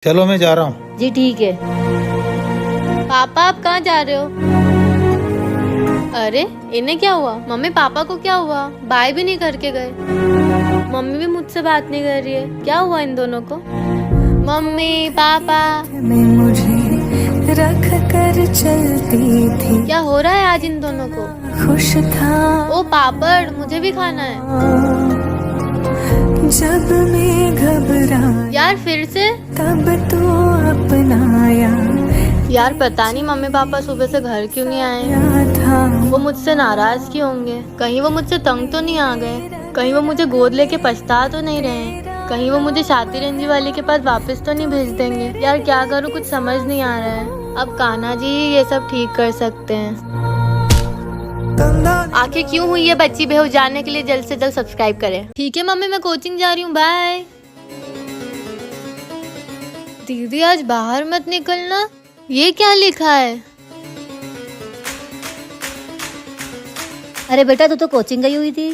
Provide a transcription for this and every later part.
चलो मैं जा रहा हूँ। जी ठीक है। पापा आप कहाँ जा रहे हो? अरे इन्हें क्या हुआ? मम्मी पापा को क्या हुआ? बाय भी नहीं करके गए। मम्मी भी मुझसे बात नहीं कर रही है। क्या हुआ इन दोनों को? मम्मी पापा में मुझे रख कर चलती थी, क्या हो रहा है आज इन दोनों को? खुश था ओ पापड़ मुझे भी खाना है। जब मैं घबरा यार फिर से? तब तो अपनाया यार पता नहीं मम्मी पापा सुबह से घर क्यों नहीं आए। था। वो मुझसे नाराज क्यों होंगे? कहीं वो मुझसे तंग तो नहीं आ गए? कहीं वो मुझे गोद लेके पछता तो नहीं रहे? कहीं वो मुझे शाती रंजी वाले के पास वापस तो नहीं भेज देंगे? यार क्या करूँ, कुछ समझ नहीं आ रहा है। अब कान्हा जी ये सब ठीक कर सकते हैं। आखिर क्यों हुई है बच्ची बेहोश? जानने के लिए जल्द से जल्द सब्सक्राइब करें। ठीक है मम्मी मैं कोचिंग जा रही हूँ, बाय। दीदी आज बाहर मत निकलना। ये क्या लिखा है? अरे बेटा तू तो कोचिंग गई हुई थी।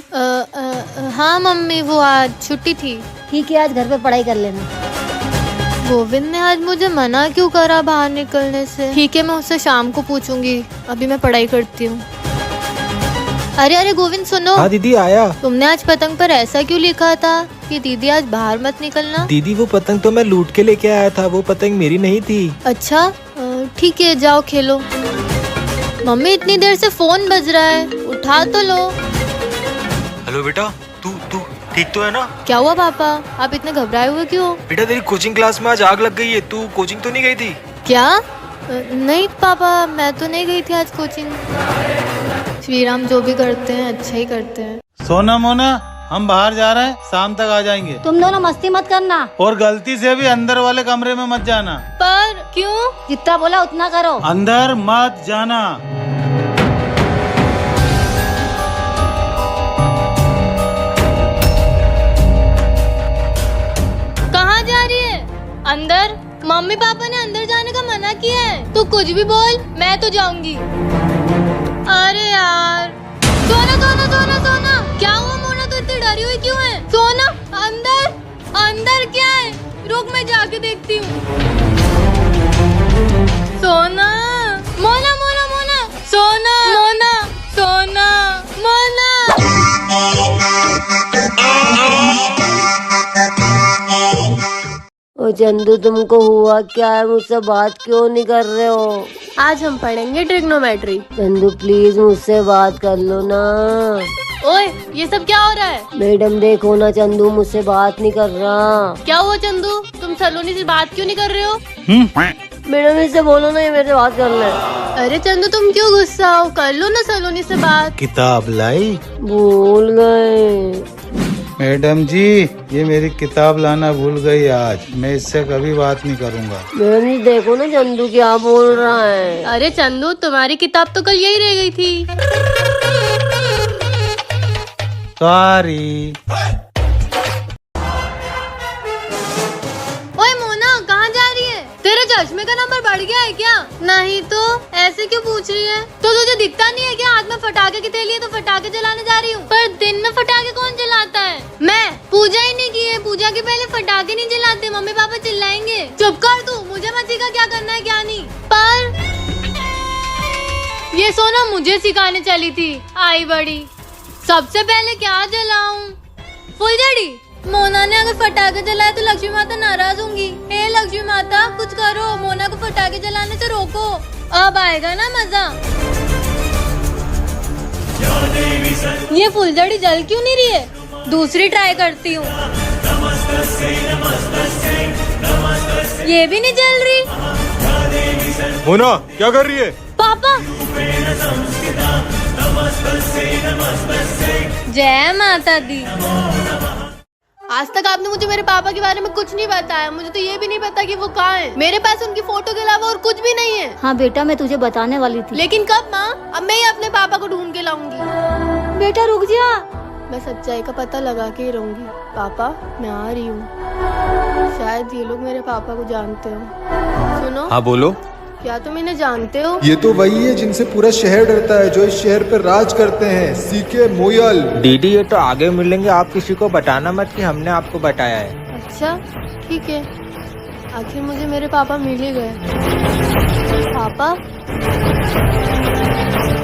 हाँ मम्मी वो आज छुट्टी थी। ठीक है आज घर पे पढ़ाई कर लेना। गोविंद ने आज मुझे मना क्यों करा बाहर निकलने से? ठीक है मैं उससे शाम को पूछूंगी, अभी मैं पढ़ाई करती हूँ। अरे अरे गोविंद सुनो। हाँ दीदी आया। तुमने आज पतंग पर ऐसा क्यों लिखा था कि दीदी आज बाहर मत निकलना? दीदी वो पतंग तो मैं लूट के लेके आया था, वो पतंग मेरी नहीं थी। अच्छा ठीक है जाओ खेलो। मम्मी इतनी देर से फोन बज रहा है, उठा तो लो। हेलो बेटा, तू ठीक तो है ना? क्या हुआ पापा, आप इतने घबराए हुए क्यों? बेटा तेरी कोचिंग क्लास में आज आग लग गई है, तू कोचिंग तो नहीं गई थी? क्या? नहीं पापा मैं तो नहीं गई थी आज कोचिंग। श्री राम जो भी करते हैं अच्छा ही करते हैं। सोना मोना हम बाहर जा रहे हैं, शाम तक आ जाएंगे। तुम दोनों मस्ती मत करना और गलती से भी अंदर वाले कमरे में मत जाना। पर क्यों? जितना बोला उतना करो। अंदर मत जाना। कहाँ जा रही है? अंदर? मम्मी पापा ने अंदर जाने का मना किया है। तू कुछ भी बोल मैं तो जाऊंगी। अरे यार सोना सोना सोना सोना, क्या हुआ मोना तू इतनी डरी हुई क्यों है? सोना अंदर अंदर क्या है? रुक मैं जाके देखती हूँ। सोना मोना मोना मोना सोना मोना सोना मोना। ओ चंदू तुमको हुआ क्या है? मुझसे बात क्यों नहीं कर रहे हो? आज हम पढ़ेंगे ट्रिग्नोमेट्री। चंदू प्लीज मुझसे बात कर लो ना। ओए ये सब क्या हो रहा है? मैडम देखो ना चंदू मुझसे बात नहीं कर रहा। क्या हुआ चंदू, तुम सलोनी से बात क्यों नहीं कर रहे हो? मैडम इससे बोलो ना ये मेरे से बात कर ले। अरे चंदू तुम क्यों गुस्सा हो, कर लो ना सलोनी से बात। किताब लाई? भूल गए। मैडम जी ये मेरी किताब लाना भूल गई आज, मैं इससे कभी बात नहीं करूँगा। मैडम जी देखो ना चंदू क्या बोल रहा है। अरे चंदू तुम्हारी किताब तो कल यही रह गई थी। सॉरी। ओए मोना कहाँ जा रही है? तेरे चश्मे का नंबर बढ़ गया है क्या? नहीं तो ऐसे क्यों पूछ रही है? तो तुझे दिखता नहीं है क्या हाथ में फटाके की थैली है तो फटाके जलाने जा रही हूँ? पर दिन में फटाके कौन जलाता है? मैं पूजा ही नहीं की है, पूजा के पहले फटाके नहीं जलाते, मम्मी पापा चिल्लाएंगे। चुप कर तू, मुझे मत सिखा क्या करना है क्या नहीं। पर ये सोना मुझे सिखाने चली थी, आई बड़ी। सबसे पहले क्या जलाऊं? फुलझड़ी। मोना ने अगर फटाके जलाए तो लक्ष्मी माता नाराज होंगी। हे लक्ष्मी माता कुछ करो, मोना को फटाके जलाने से रोको, अब आएगा ना मजा। ये फुलझड़ी जल क्यों नहीं रही है? दूसरी ट्राई करती हूँ। ये भी नहीं जल रही। मोना क्या कर रही है? पापा जय माता दी। आज तक आपने मुझे मेरे पापा के बारे में कुछ नहीं बताया। मुझे तो ये भी नहीं पता कि वो कहाँ है। मेरे पास उनकी फोटो के अलावा और कुछ भी नहीं है। हाँ बेटा मैं तुझे बताने वाली थी। लेकिन कब माँ? अब मैं ही अपने पापा को ढूंढ के लाऊंगी। बेटा रुक जा। मैं सच्चाई का पता लगा के ही रहूंगी। पापा मैं आ रही हूँ। शायद ये लोग मेरे पापा को जानते हो। सुनो। हाँ बोलो। क्या तुम इन्हें जानते हो? ये तो वही है जिनसे पूरा शहर डरता है, जो इस शहर पर राज करते हैं, सीके मोयल। दीदी ये तो आगे मिलेंगे, आप किसी को बताना मत कि हमने आपको बताया है। अच्छा ठीक है। आखिर मुझे मेरे पापा मिल ही गए। पापा,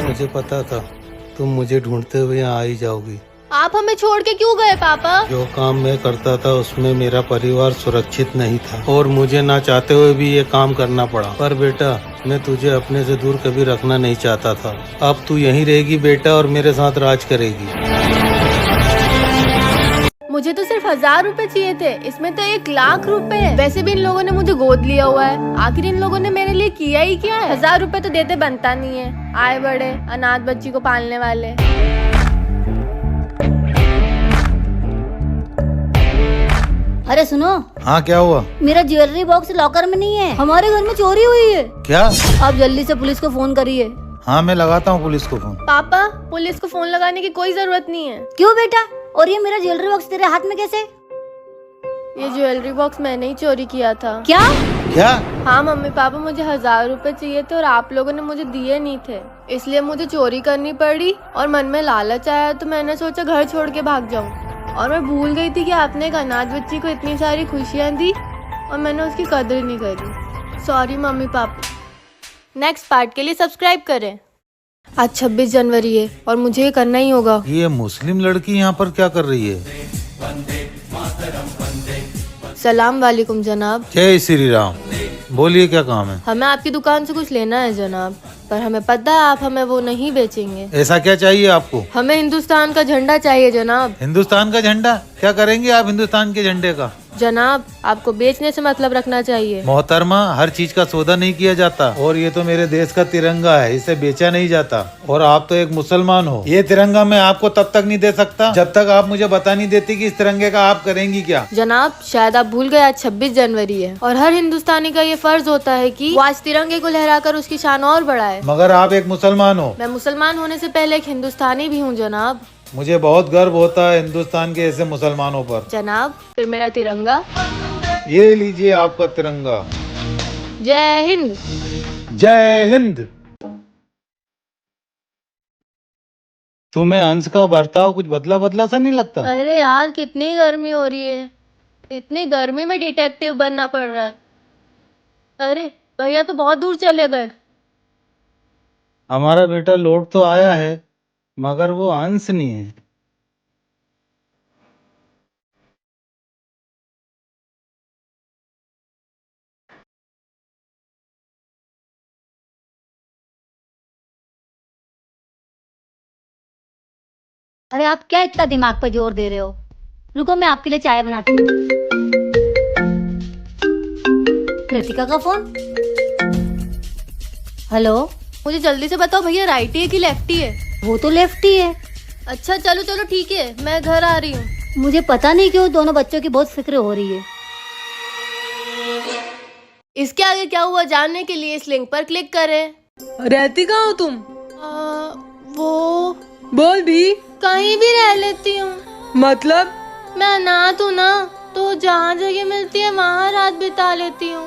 मुझे पता था तुम मुझे ढूंढते हुए यहाँ आ ही जाओगी। आप हमें छोड़ के क्यों गए पापा? जो काम मैं करता था उसमें मेरा परिवार सुरक्षित नहीं था और मुझे ना चाहते हुए भी ये काम करना पड़ा। पर बेटा, मैं तुझे अपने से दूर कभी रखना नहीं चाहता था। अब तू यहीं रहेगी बेटा और मेरे साथ राज करेगी। मुझे तो सिर्फ 1000 रुपए चाहिए थे, इसमें तो 1,00,000 रुपए है। वैसे भी इन लोगों ने मुझे गोद लिया हुआ है, आखिर इन लोगों ने मेरे लिए किया ही क्या है? 1000 रुपए तो देते बनता नहीं है, आए बड़े अनाथ बच्ची को पालने वाले। अरे सुनो, हाँ क्या हुआ? मेरा ज्वेलरी बॉक्स लॉकर में नहीं है, हमारे घर में चोरी हुई है। क्या? आप जल्दी से पुलिस को फोन करिए। हाँ मैं लगाता हूँ पुलिस को फोन। पापा, पुलिस को फोन लगाने की कोई जरूरत नहीं है। क्यों बेटा? और ये मेरा ज्वेलरी बॉक्स तेरे हाथ में कैसे? ये ज्वेलरी बॉक्स मैंने ही चोरी किया था। क्या? क्या? हाँ मम्मी पापा, मुझे 1000 रुपए चाहिए थे और आप लोगों ने मुझे दिए नहीं थे, इसलिए मुझे चोरी करनी पड़ी। और मन में लालच आया तो मैंने सोचा घर छोड़ के भाग जाऊं। और मैं भूल गई थी कि आपने एक अनाथ बच्ची को इतनी सारी खुशियाँ दी और मैंने उसकी कदर नहीं करी। Sorry mummy papa. Next part के लिए सब्सक्राइब करें। आज 26 जनवरी है और मुझे ये करना ही होगा। ये मुस्लिम लड़की यहाँ पर क्या कर रही है? सलाम वालेकुम जनाब। जय श्री राम। बोलिए क्या काम है? हमें आपकी दुकान से कुछ लेना है जनाब, पर हमें पता है आप हमें वो नहीं बेचेंगे। ऐसा क्या चाहिए आपको? हमें हिंदुस्तान का झंडा चाहिए जनाब। हिंदुस्तान का झंडा? क्या करेंगे आप हिंदुस्तान के झंडे का? जनाब, आपको बेचने से मतलब रखना चाहिए। मोहतरमा, हर चीज का सौदा नहीं किया जाता और ये तो मेरे देश का तिरंगा है, इसे बेचा नहीं जाता। और आप तो एक मुसलमान हो। ये तिरंगा मैं आपको तब तक नहीं दे सकता जब तक आप मुझे बता नहीं देती कि इस तिरंगे का आप करेंगी क्या। जनाब, शायद आप भूल गए आज 26 जनवरी है और हर हिंदुस्तानी का ये फर्ज होता है कि वो आज तिरंगे को लहराकर उसकी शान और बढ़ाए। मगर आप एक मुसलमान हो। मैं मुसलमान होने से पहले एक हिंदुस्तानी भी हूँ जनाब। मुझे बहुत गर्व होता है हिंदुस्तान के ऐसे मुसलमानों पर। जनाब, फिर मेरा तिरंगा। ये लीजिए आपका तिरंगा। जय हिंद। जय हिंद। तुम्हें अंश का बर्ताव कुछ बदला बदला सा नहीं लगता? अरे यार, कितनी गर्मी हो रही है, इतनी गर्मी में डिटेक्टिव बनना पड़ रहा है। अरे भैया तो बहुत दूर चले गए। हमारा बेटा लौट तो आया है मगर वो अंश नहीं है। अरे आप क्या इतना दिमाग पर जोर दे रहे हो? रुको, मैं आपके लिए चाय बनाती हूँ। कृतिका का फोन। हेलो, मुझे जल्दी से बताओ भैया, राइटी है कि लेफ्टी है? वो तो लेफ्टी है। अच्छा चलो चलो ठीक है, मैं घर आ रही हूँ। मुझे पता नहीं क्यों दोनों बच्चों की बहुत फिक्र हो रही है। इसके आगे क्या हुआ जानने के लिए इस लिंक पर क्लिक करें। रहती कहाँ हो तुम? वो बोल भी। कहीं भी रह लेती हूँ। मतलब? मैं अनाथ हूँ ना, तो जहाँ जगह मिलती है वहाँ रात बिता लेती हूँ।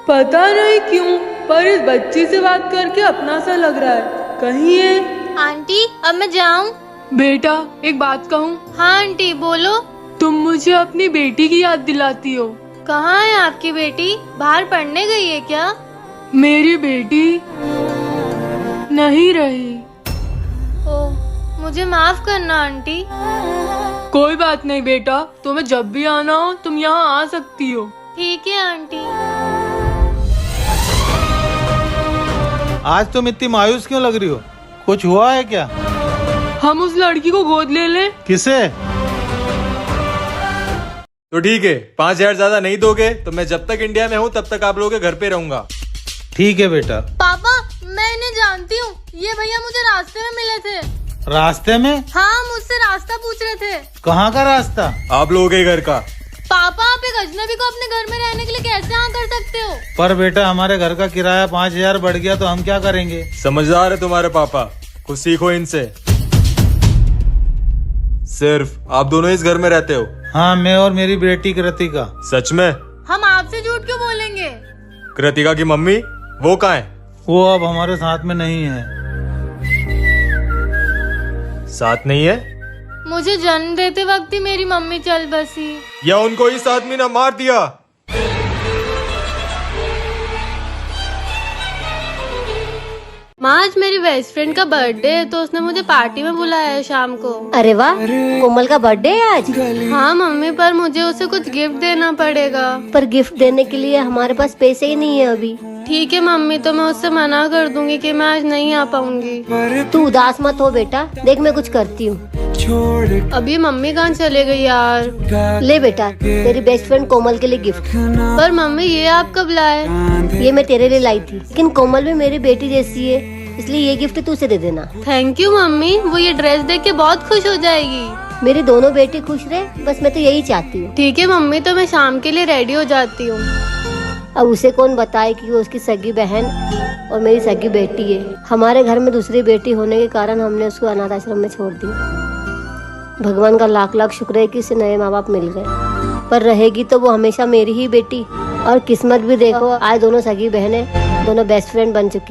पता नहीं क्यों पर इस बच्ची से बात करके अपना सा लग रहा है। कहीं है? आंटी, अब मैं जाऊँ? बेटा एक बात कहूँ? हाँ आंटी बोलो। तुम मुझे अपनी बेटी की याद दिलाती हो। कहाँ है आपकी बेटी? बाहर पढ़ने गई है क्या? मेरी बेटी नहीं रही। ओह, मुझे माफ करना आंटी। कोई बात नहीं बेटा, तुम्हें जब भी आना हो तुम यहाँ आ सकती हो। ठीक है आंटी। आज तुम इतनी मायूस क्यों लग रही हो? कुछ हुआ है क्या? हम उस लड़की को गोद ले लें? किसे? तो ठीक है, 5,000 ज्यादा नहीं दोगे तो मैं जब तक इंडिया में हूँ तब तक आप लोगों के घर पे रहूंगा। ठीक है बेटा। पापा, मैं इन्हें जानती हूँ, ये भैया मुझे रास्ते में मिले थे। रास्ते में? हाँ, मुझसे रास्ता पूछ रहे थे। कहाँ का रास्ता? आप लोगों के घर का। पापा, आप एक अजनबी को अपने घर में रहने के लिए कैसे हाँ कर सकते हो? पर बेटा हमारे घर का किराया 5,000 बढ़ गया तो हम क्या करेंगे? समझदार है तुम्हारे पापा, कुछ सीखो इनसे। सिर्फ आप दोनों इस घर में रहते हो? हाँ, मैं और मेरी बेटी कृतिका। सच में? हम आपसे झूठ क्यों बोलेंगे? कृतिका की मम्मी वो कहाँ है? वो अब हमारे साथ में नहीं है। साथ नहीं है? मुझे जन्म देते वक्त ही मेरी मम्मी चल बसी। या उनको इस आदमी ने मार दिया? माँ आज मेरी बेस्ट फ्रेंड का बर्थडे है तो उसने मुझे पार्टी में बुलाया है शाम को। अरे वाह, कोमल का बर्थडे है आज। हाँ मम्मी, पर मुझे उसे कुछ गिफ्ट देना पड़ेगा। पर गिफ्ट देने के लिए हमारे पास पैसे ही नहीं है अभी। ठीक है मम्मी, तो मैं उससे मना कर दूंगी कि मैं आज नहीं आ पाऊंगी। तू उदास मत हो बेटा, देख मैं कुछ करती हूँ। अभी मम्मी कहाँ चले गई यार। ले बेटा, तेरी बेस्ट फ्रेंड कोमल के लिए गिफ्ट। पर मम्मी ये आप कब लाए? ये मैं तेरे लिए लाई थी, लेकिन कोमल भी मेरी बेटी जैसी है, इसलिए ये गिफ्ट तू उसे दे देना। थैंक यू मम्मी, वो ये ड्रेस देख के बहुत खुश हो जाएगी। मेरी दोनों बेटी खुश रहे, बस मैं तो यही चाहती हूँ। ठीक है मम्मी, तो मैं शाम के लिए रेडी हो जाती हूँ। अब उसे कौन बताए कि वो उसकी सगी बहन और मेरी सगी बेटी है। हमारे घर में दूसरी बेटी होने के कारण हमने उसको अनाथ आश्रम में छोड़ दिया। भगवान का लाख लाख शुक्र है कि उसे नए माँ बाप मिल गए, पर रहेगी तो वो हमेशा मेरी ही बेटी। और किस्मत भी देखो, आज दोनों सगी बहनें दोनों बेस्ट फ्रेंड बन चुकी है।